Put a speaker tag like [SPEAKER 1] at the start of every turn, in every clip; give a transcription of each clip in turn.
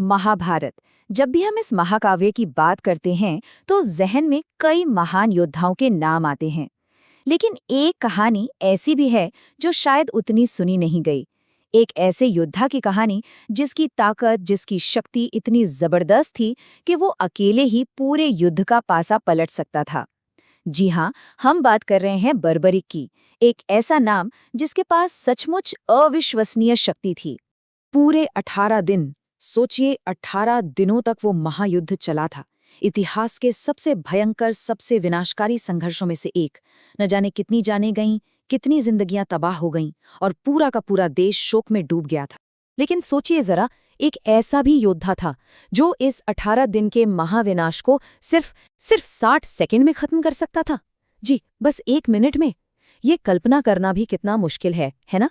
[SPEAKER 1] महाभारत। जब भी हम इस महाकाव्य की बात करते हैं तो जहन में कई महान योद्धाओं के नाम आते हैं। लेकिन एक कहानी ऐसी भी है जो शायद उतनी सुनी नहीं गई। एक ऐसे योद्धा की कहानी जिसकी ताकत, जिसकी शक्ति इतनी जबरदस्त थी कि वो अकेले ही पूरे युद्ध का पासा पलट सकता था। जी हाँ, हम बात कर रहे हैं बर्बरिक की। एक ऐसा नाम जिसके पास सचमुच अविश्वसनीय शक्ति थी। पूरे 18 दिन, सोचिए 18 दिनों तक वो महायुद्ध चला था। इतिहास के सबसे भयंकर, सबसे विनाशकारी संघर्षों में से एक। न जाने कितनी जानें गईं, कितनी जिंदगियां तबाह हो गईं और पूरा का पूरा देश शोक में डूब गया था। लेकिन सोचिए जरा, एक ऐसा भी योद्धा था जो इस 18 दिन के महाविनाश को सिर्फ 60 सेकंड में खत्म कर सकता था। जी, बस 1 मिनट में। ये कल्पना करना भी कितना मुश्किल है ना?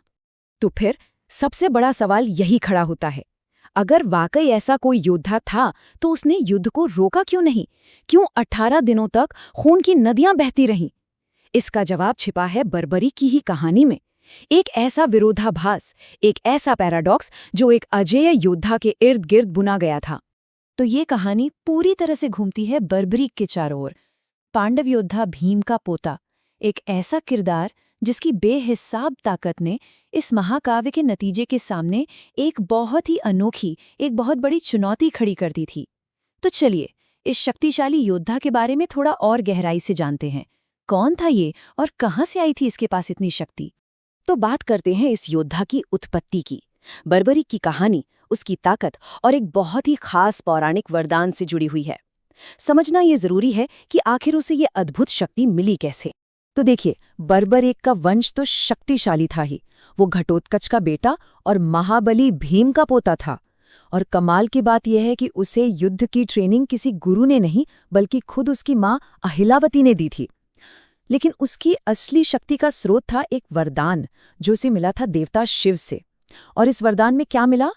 [SPEAKER 1] तो फिर सबसे बड़ा सवाल यही खड़ा होता है, अगर वाकई ऐसा कोई योद्धा था तो उसने युद्ध को रोका क्यों नहीं? क्यों 18 दिनों तक खून की नदियां बहती रहीं? इसका जवाब छिपा है बर्बरी की ही कहानी में। एक ऐसा विरोधाभास, एक ऐसा पैराडॉक्स जो एक अजेय योद्धा के इर्द गिर्द बुना गया था। तो ये कहानी पूरी तरह से घूमती है बर्बरीक के चारों ओर। पांडव योद्धा भीम का पोता, एक ऐसा किरदार जिसकी बेहिसाब ताकत ने इस महाकाव्य के नतीजे के सामने एक बहुत ही अनोखी, एक बहुत बड़ी चुनौती खड़ी कर दी थी। तो चलिए इस शक्तिशाली योद्धा के बारे में थोड़ा और गहराई से जानते हैं। कौन था ये और कहाँ से आई थी इसके पास इतनी शक्ति? तो बात करते हैं इस योद्धा की उत्पत्ति की। बर्बरी की कहानी उसकी ताकत और एक बहुत ही खास पौराणिक वरदान से जुड़ी हुई है। समझना ये जरूरी है कि आखिर उसे ये अद्भुत शक्ति मिली कैसे। तो देखिए, बर्बरीक का वंश तो शक्तिशाली था ही। वो घटोत्कच का बेटा और महाबली भीम का पोता था। और कमाल की बात यह है कि उसे युद्ध की ट्रेनिंग किसी गुरु ने नहीं, बल्कि खुद उसकी माँ अहिलावती ने दी थी। लेकिन उसकी असली शक्ति का स्रोत था एक वरदान जो उसे मिला था देवता शिव से। और इस वरदान में क्या मिला?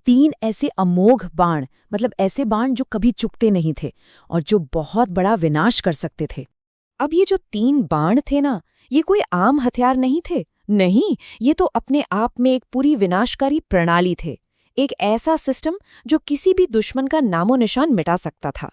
[SPEAKER 1] 3 ऐसे अमोघ बाण, मतलब ऐसे बाण जो कभी चुकते नहीं थे और जो बहुत बड़ा विनाश कर सकते थे। अब ये जो 3 बाण थे ना, ये कोई आम हथियार नहीं थे। नहीं, ये तो अपने आप में एक पूरी विनाशकारी प्रणाली थे। एक ऐसा सिस्टम जो किसी भी दुश्मन का नामो निशान मिटा सकता था।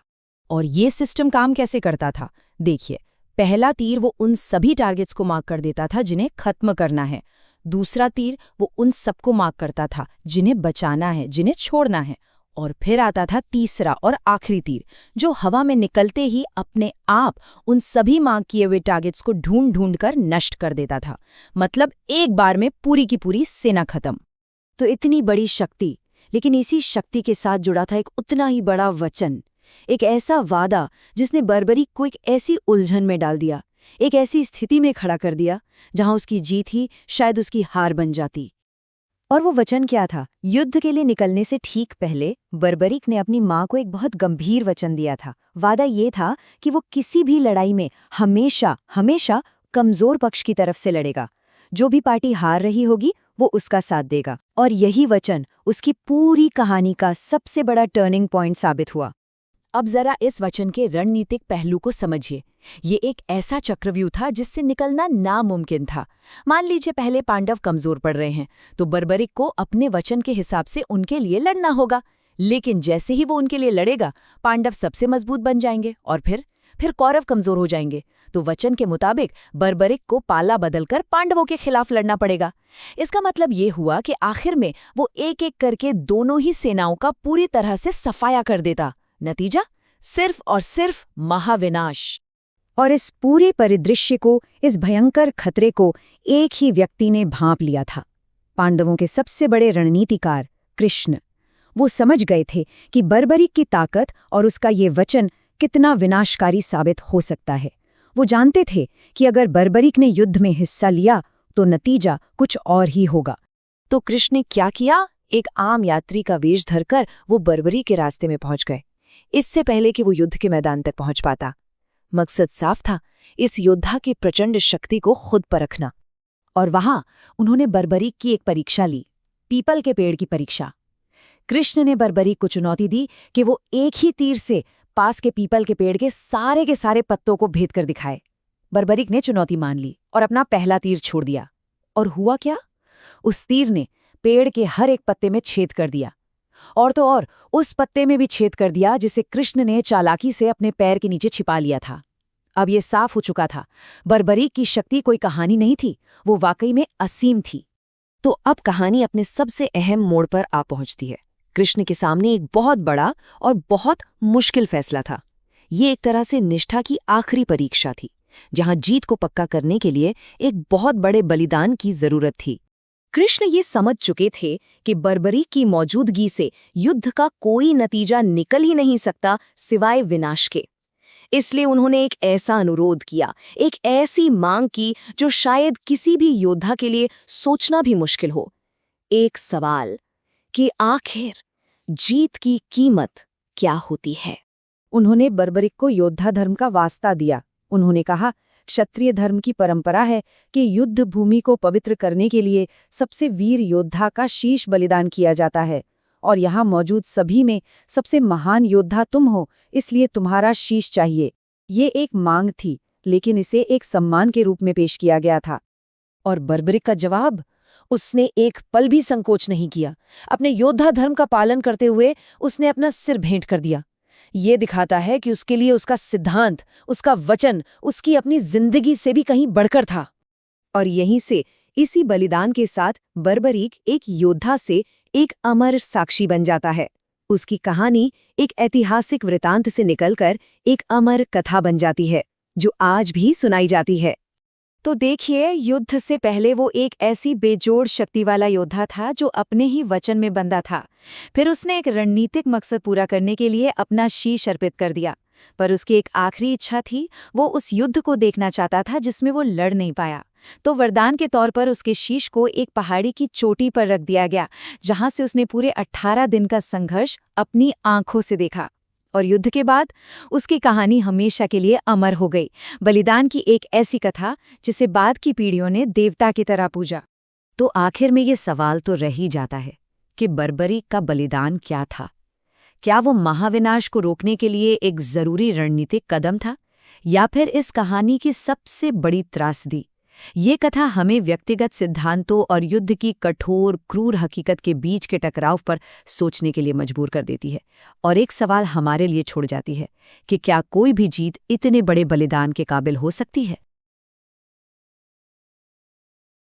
[SPEAKER 1] और ये सिस्टम काम कैसे करता था? देखिए, पहला तीर वो उन सभी टारगेट्स को मार्क कर देता था जिन्हें खत्म करना है। दूसरा तीर वो उन सबको मार्क करता था जिन्हें बचाना है, जिन्हें छोड़ना है। और फिर आता था तीसरा और आखिरी तीर, जो हवा में निकलते ही अपने आप उन सभी मार्क किए हुए टारगेट्स को ढूंढ ढूंढ कर नष्ट कर देता था। मतलब एक बार में पूरी की पूरी सेना खत्म। तो इतनी बड़ी शक्ति, लेकिन इसी शक्ति के साथ जुड़ा था एक उतना ही बड़ा वचन, एक ऐसा वादा जिसने बर्बरीक को एक ऐसी उलझन में डाल दिया, एक ऐसी स्थिति में खड़ा कर दिया जहां उसकी जीत ही शायद उसकी हार बन जाती। और वो वचन क्या था? युद्ध के लिए निकलने से ठीक पहले बर्बरीक ने अपनी माँ को एक बहुत गंभीर वचन दिया था। वादा ये था कि वो किसी भी लड़ाई में हमेशा हमेशा कमजोर पक्ष की तरफ से लड़ेगा। जो भी पार्टी हार रही होगी वो उसका साथ देगा। और यही वचन उसकी पूरी कहानी का सबसे बड़ा टर्निंग पॉइंट साबित हुआ। अब जरा इस वचन के रणनीतिक पहलू को समझिए। ये एक ऐसा चक्रव्यूह था जिससे निकलना नामुमकिन था। मान लीजिए पहले पांडव कमजोर पड़ रहे हैं, तो बर्बरीक को अपने वचन के हिसाब से उनके लिए लड़ना होगा। लेकिन जैसे ही वो उनके लिए लड़ेगा, पांडव सबसे मजबूत बन जाएंगे और फिर कौरव कमजोर हो जाएंगे। तो वचन के मुताबिक बर्बरीक को पाला बदलकर पांडवों के खिलाफ लड़ना पड़ेगा। इसका मतलब ये हुआ कि आखिर में वो एक एक करके दोनों ही सेनाओं का पूरी तरह से सफाया कर देता। नतीजा सिर्फ और सिर्फ महाविनाश। और इस पूरे परिदृश्य को, इस भयंकर खतरे को एक ही व्यक्ति ने भांप लिया था। पांडवों के सबसे बड़े रणनीतिकार कृष्ण। वो समझ गए थे कि बर्बरीक की ताकत और उसका ये वचन कितना विनाशकारी साबित हो सकता है। वो जानते थे कि अगर बर्बरीक ने युद्ध में हिस्सा लिया तो नतीजा कुछ और ही होगा। तो कृष्ण ने क्या किया? एक आम यात्री का वेश धरकर वो बर्बरीक के रास्ते में पहुंच गए, इससे पहले कि वो युद्ध के मैदान तक पहुंच पाता। मकसद साफ था, इस योद्धा की प्रचंड शक्ति को खुद परखना। और वहां उन्होंने बर्बरीक की एक परीक्षा ली, पीपल के पेड़ की परीक्षा। कृष्ण ने बर्बरीक को चुनौती दी कि वो एक ही तीर से पास के पीपल के पेड़ के सारे पत्तों को भेद कर दिखाए। बर्बरीक ने चुनौती मान ली और अपना पहला तीर छोड़ दिया। और हुआ क्या? उस तीर ने पेड़ के हर एक पत्ते में छेद कर दिया।
[SPEAKER 2] और तो और उस पत्ते में भी छेद कर दिया जिसे कृष्ण ने चालाकी से अपने पैर के नीचे छिपा लिया था। अब ये साफ हो चुका था, बर्बरीक की शक्ति कोई कहानी नहीं थी, वो वाकई में असीम थी। तो अब कहानी अपने सबसे अहम मोड़ पर आ पहुंचती है। कृष्ण के सामने एक बहुत बड़ा और बहुत मुश्किल फैसला था। ये एक तरह से निष्ठा की आखिरी परीक्षा थी, जहां जीत को पक्का करने के लिए एक बहुत बड़े बलिदान की जरूरत थी।
[SPEAKER 1] कृष्ण ये समझ चुके थे कि बर्बरी की मौजूदगी से युद्ध का कोई नतीजा निकल ही नहीं सकता सिवाय विनाश के। इसलिए उन्होंने एक ऐसा अनुरोध किया, एक ऐसी मांग की जो शायद किसी भी योद्धा के लिए सोचना भी मुश्किल हो। एक सवाल कि आखिर जीत की कीमत क्या होती है।
[SPEAKER 2] उन्होंने बर्बरिक को योद्धा धर्म का वास्ता दिया। उन्होंने कहा, क्षत्रिय धर्म की परंपरा है कि युद्ध भूमि को पवित्र करने के लिए सबसे वीर योद्धा का शीश बलिदान किया जाता है, और यहाँ मौजूद सभी में सबसे महान योद्धा तुम हो, इसलिए तुम्हारा शीश चाहिए। ये एक मांग थी, लेकिन इसे एक सम्मान के रूप में पेश किया गया था।
[SPEAKER 1] और बर्बरिक का जवाब, उसने एक पल भी संकोच नहीं किया। अपने योद्धा धर्म का पालन करते हुए उसने अपना सिर भेंट कर दिया। ये दिखाता है कि उसके लिए उसका सिद्धांत, उसका वचन, उसकी अपनी जिंदगी से भी कहीं बढ़कर था।
[SPEAKER 2] और यहीं से, इसी बलिदान के साथ, बर्बरीक एक योद्धा से एक अमर साक्षी बन जाता है। उसकी कहानी एक ऐतिहासिक वृतांत से निकलकर एक अमर कथा बन जाती है, जो आज भी सुनाई जाती है। तो देखिए, युद्ध से पहले वो एक ऐसी बेजोड़ शक्ति वाला योद्धा था जो अपने ही वचन में बंधा था। फिर उसने एक रणनीतिक मकसद पूरा करने के लिए अपना शीश अर्पित कर दिया। पर उसकी एक आखिरी इच्छा थी, वो उस युद्ध को देखना चाहता था जिसमें वो लड़ नहीं पाया। तो वरदान के तौर पर उसके शीश को एक पहाड़ी की चोटी पर रख दिया गया, जहां से उसने पूरे 18 दिन का संघर्ष अपनी आंखों से देखा। और युद्ध के बाद उसकी कहानी हमेशा के लिए अमर हो गई। बलिदान की एक ऐसी कथा जिसे बाद की पीढ़ियों ने देवता की तरह पूजा। तो आखिर में ये सवाल तो रह ही जाता है कि बर्बरीक का बलिदान क्या था? क्या वो महाविनाश को रोकने के लिए एक जरूरी रणनीतिक कदम था, या फिर इस कहानी की सबसे बड़ी त्रासदी? ये कथा हमें व्यक्तिगत सिद्धांतों और युद्ध की कठोर क्रूर हकीकत के बीच के टकराव पर सोचने के लिए मजबूर कर देती है, और एक सवाल हमारे लिए छोड़ जाती है कि क्या कोई भी जीत इतने बड़े बलिदान के काबिल हो सकती है?